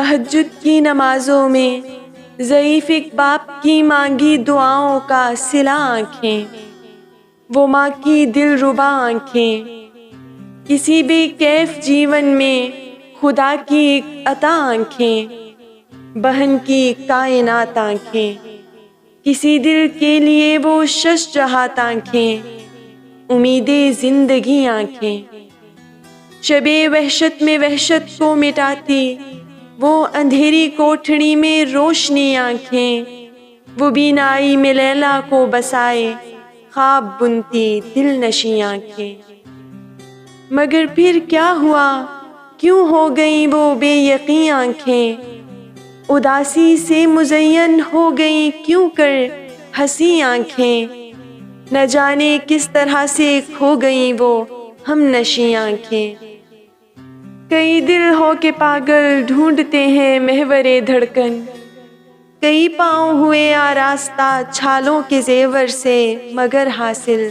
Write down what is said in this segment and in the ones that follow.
تہجد کی نمازوں میں ضعیف ایک باپ کی مانگی دعاؤں کا صلہ آنکھیں، وہ ماں کی دل ربا آنکھیں، کسی بھی کیف جیون میں خدا کی ایک عطا آنکھیں، بہن کی کائنات آنکھیں، کسی دل کے لیے وہ شش جہات آنکھیں، امید زندگی آنکھیں، شب وحشت میں وحشت کو مٹاتی وہ اندھیری کوٹھڑی میں روشنی آنکھیں، وہ بینائی میں لیلا کو بسائے خواب بنتی دل نشیں آنکھیں۔ مگر پھر کیا ہوا، کیوں ہو گئیں وہ بے یقین آنکھیں، اداسی سے مزین ہو گئیں کیوں کر ہنسی آنکھیں، نہ جانے کس طرح سے کھو گئیں وہ ہم نشیں آنکھیں۔ کئی دل ہو کے پاگل ڈھونڈتے ہیں محور دھڑکن، کئی پاؤں ہوئے آراستہ چھالوں کے زیور سے مگر حاصل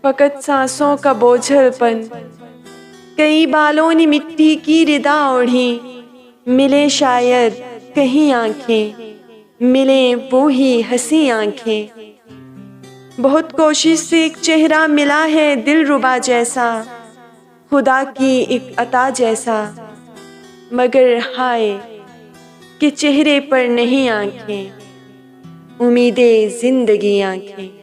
فقط سانسوں کا بوجھل پن، کئی بالوں نے مٹی کی ردا اوڑھی، ملے شاید کہیں آنکھیں، ملیں وہی ہنسی آنکھیں۔ بہت کوشش سے ایک چہرہ ملا ہے دل ربا جیسا، خدا کی ایک عطا جیسا، مگر ہائے کہ چہرے پر نہیں آنکھیں، امید زندگی آنکھیں۔